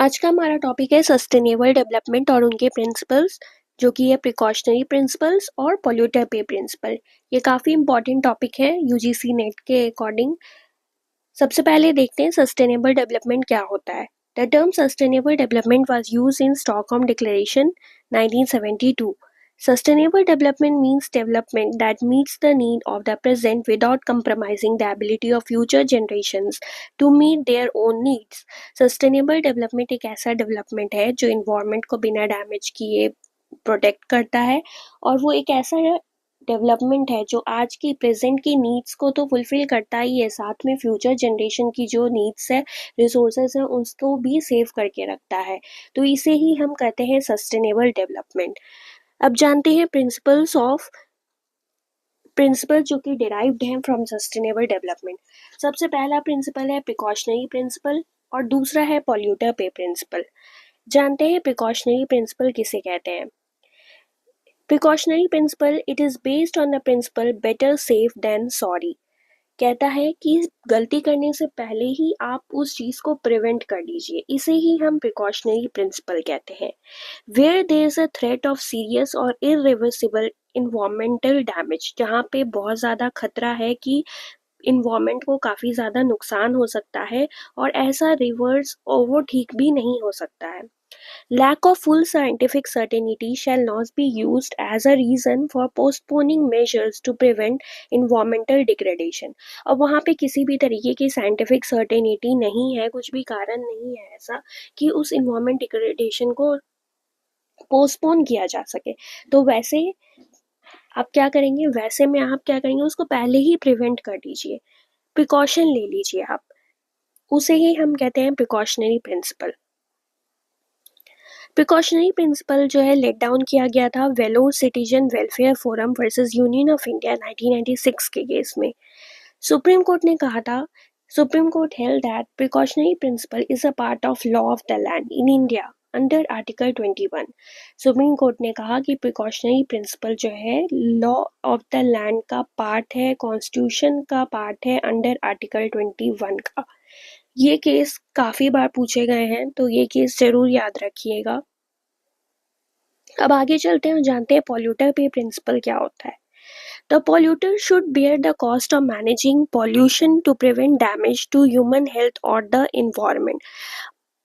आज का हमारा टॉपिक है सस्टेनेबल डेवलपमेंट और उनके प्रिंसिपल्स, जो कि है प्रिकॉशनरी प्रिंसिपल्स और पोल्यूटर पे प्रिंसिपल। ये काफ़ी इंपॉर्टेंट टॉपिक है यूजीसी नेट के अकॉर्डिंग। सबसे पहले देखते हैं सस्टेनेबल डेवलपमेंट क्या होता है। The term sustainable development was used in Stockholm declaration 1972. Sustainable development means development that meets the need of the present without compromising the ability of future generations to meet their own needs. Sustainable development एक ऐसा development है जो environment को बिना damage किए protect करता है, और वो एक ऐसा डेवलपमेंट है जो आज की प्रेजेंट की नीड्स को तो फुलफिल करता ही है, साथ में फ्यूचर जनरेशन की जो नीड्स है, रिसोर्सेज है, उसको भी सेव करके रखता है। तो इसे ही हम कहते हैं सस्टेनेबल डेवलपमेंट। अब जानते हैं प्रिंसिपल जो कि डिराइव्ड हैं फ्रॉम सस्टेनेबल डेवलपमेंट। सबसे पहला प्रिंसिपल है प्रिकॉशनरी प्रिंसिपल और दूसरा है पॉल्यूटर पे प्रिंसिपल। जानते हैं प्रिकॉशनरी प्रिंसिपल किसे कहते हैं। Precautionary principle it is based on the principle better safe than sorry. कहता है कि गलती करने से पहले ही आप उस चीज को प्रिवेंट कर लीजिए, इसे ही हम प्रिकॉशनरी प्रिंसिपल कहते हैं। Where there is a threat of serious और इरिवर्सिबल इन्वायरमेंटल डैमेज, जहाँ पे बहुत ज़्यादा खतरा है कि इन्वायरमेंट को काफ़ी ज़्यादा नुकसान हो सकता है और ऐसा रिवर्स और वो ठीक भी नहीं हो सकता है। Lack of full scientific certainty shall not be used as a reason for postponing measures to prevent environmental degradation. अब वहाँ पे किसी भी तरीके की साइंटिफिक सर्टेनिटी नहीं है, कुछ भी कारण नहीं है ऐसा कि उस इन्वायरमेंट डिग्रेडेशन को पोस्टपोन किया जा सके। तो वैसे आप क्या करेंगे, वैसे में आप क्या करेंगे, उसको पहले ही प्रिवेंट कर दीजिए, प्रिकॉशन ले लीजिए आप, उसे ही हम कहते हैं प्रिकॉशनरी प्रिंसिपल। प्रिकॉशनरी प्रिंसिपल जो है लेट डाउन किया गया था Vellore citizen welfare forum versus Union of India 1996 के केस में। सुप्रीम कोर्ट ने कहा था, Supreme Court held that precautionary principle is a part of law of the land in India under article 21। Supreme Court ने कहा कि प्रिकॉशनरी प्रिंसिपल जो है लॉ ऑफ द लैंड का पार्ट है, कॉन्स्टिट्यूशन का पार्ट है अंडर आर्टिकल 21 का। ये केस काफ़ी बार पूछे गए हैं, तो ये केस जरूर याद रखिएगा। अब आगे चलते हैं और जानते हैं पॉल्यूटर पे प्रिंसिपल क्या होता है। The polluter should bear the cost of managing pollution to prevent damage to human health और द इन्वायरमेंट।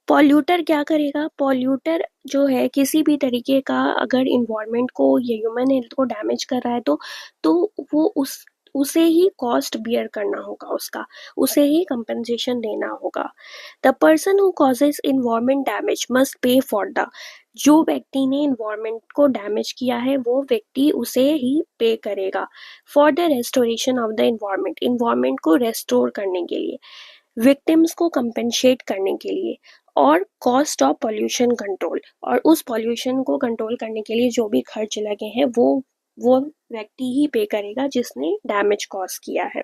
पॉल्यूटर क्या करेगा, पॉल्यूटर जो है किसी भी तरीके का अगर इन्वायरमेंट को या ह्यूमन हेल्थ को डैमेज कर रहा है तो वो उसे ही कॉस्ट बियर करना होगा, उसे ही कंपनसेशन देना होगा। The person who causes environment damage must pay for the, जो व्यक्ति ने इन्वायरमेंट को डैमेज किया है वो व्यक्ति उसे ही पे करेगा। For the restoration of the environment को रेस्टोर करने के लिए, विक्टिम्स को कंपेंसेट करने के लिए, और कॉस्ट ऑफ पॉल्यूशन कंट्रोल, और उस पॉल्यूशन को कंट्रोल करने के लिए जो भी खर्च लगे हैं वो व्यक्ति ही पे करेगा जिसने डैमेज कॉज किया है।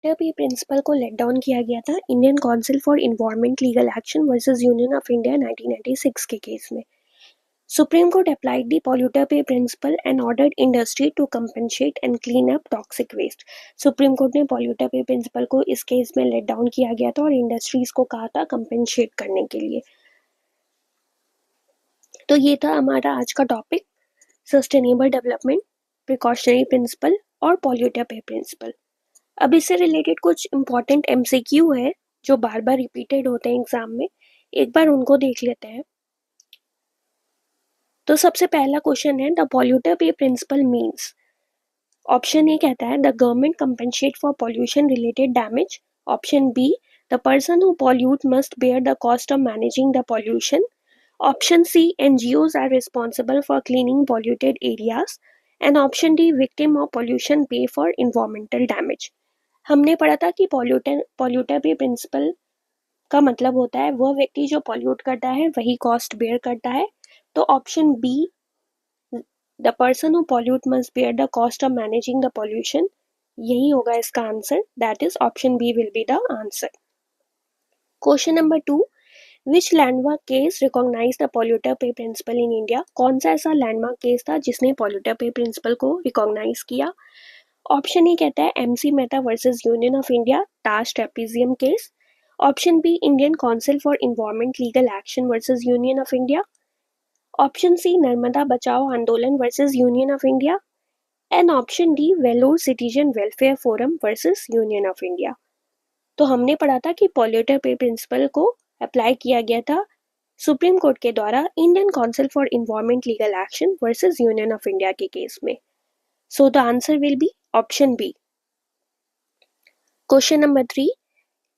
जब ये प्रिंसिपल को लेट डाउन किया गया था Indian council for environment legal action versus Union of India 1996 के केस में। Supreme Court applied the polluter pay principle and ordered industry to compensate and clean up toxic waste. Supreme Court ने polluter pay principle को इस case में let down किया गया था और इंडस्ट्रीज को कहा था कंपेंसेट करने के लिए। तो ये था हमारा आज का topic, sustainable development, precautionary principle और पॉल्यूटर पे प्रिंसिपल। अब इससे रिलेटेड कुछ इंपॉर्टेंट MCQ है जो बार बार रिपीटेड होते हैं एग्जाम में, एक बार उनको देख लेते हैं। तो सबसे पहला क्वेश्चन है the polluter pay principle means. Option A कहता है the government compensate for pollution related damage. Option B the person who pollute must bear the cost of managing the pollution. Option C NGOs are responsible for cleaning polluted areas. And option D victim of pollution pay for environmental damage. हमने पढ़ा था कि polluter pay principal का मतलब होता है वह व्यक्ति जो पॉल्यूट करता है वही कॉस्ट बेयर करता है। तो option B the person who pollute must bear the cost of managing the pollution, यही होगा इसका answer, that is option B will be the answer. Question number 2, which landmark case recognize the polluter pay principle in India. कौन सा ऐसा landmark case था जिसने polluter pay principle को recognise किया। ऑप्शन ए कहता है MC Mehta versus Union of India Taj trapezium case. Option B Indian council for environment legal action versus Union of India, option C Narmada Bachao Andolan versus Union of India, and option D Vellore citizen welfare forum versus Union of India. तो हमने पढ़ा था कि polluter pay principle को apply किया गया था Supreme Court के द्वारा Indian council for environment legal action versus Union of India के केस में। So the answer will be option B. Question number 3,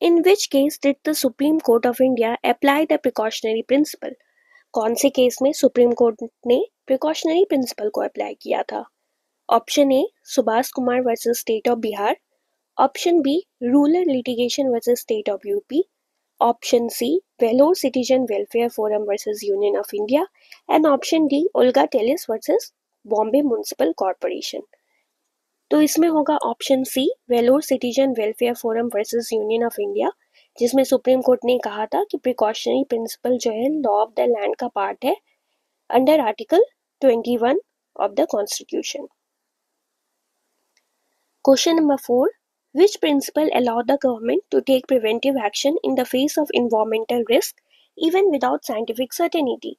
in which case did the Supreme Court of India apply the precautionary principle? कौन से case में Supreme Court ने precautionary principle को apply किया था? Option A Subhash Kumar versus state of Bihar, option B rural litigation versus state of UP, option C Vellore citizen welfare forum versus Union of India, and option D Olga Tellis versus Bombay municipal corporation. तो इसमें होगा option C Vellore citizen welfare forum versus Union of India, जिसमें Supreme Court ने कहा था कि precautionary principle जो है लॉ ऑफ द लैंड का पार्ट है under article 21 of the constitution. Question number 4, which principle allow the government to take preventive action in the face of environmental risk even without scientific certainty?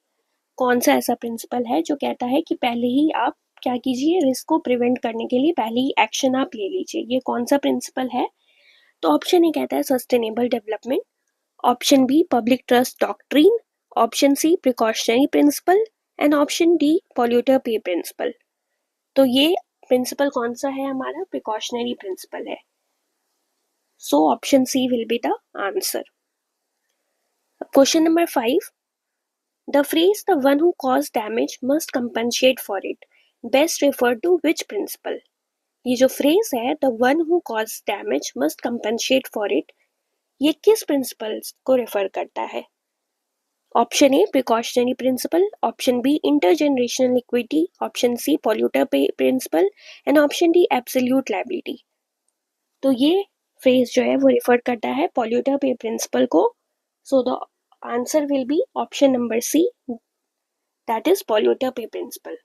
कौन सा ऐसा principal है जो कहता है कि पहले ही आप क्या कीजिए, रिस्क को प्रिवेंट करने के लिए पहले ही एक्शन आप ले लीजिए? ये कौन सा प्रिंसिपल है? तो ऑप्शन ए कहता है sustainable development, option B public trust doctrine, option C precautionary principle, and option D polluter pay principle. तो ये प्रिंसिपल कौन सा है? हमारा प्रिकॉशनरी प्रिंसिपल है। So option C will be the answer. Question number 5. The phrase "the one who caused damage must compensate for it" best refer to which principle? ये जो phrase है "the one who caused damage must compensate for it" ये किस principal को refer करता है? Option A precautionary principle, option B intergenerational equity, option C polluter pay principle, and option D absolute liability. तो ये फ्रेज जो है वो रिफर करता है पॉल्यूटर पे प्रिंसिपल को। So the answer will be option number C, that is polluter pay principal.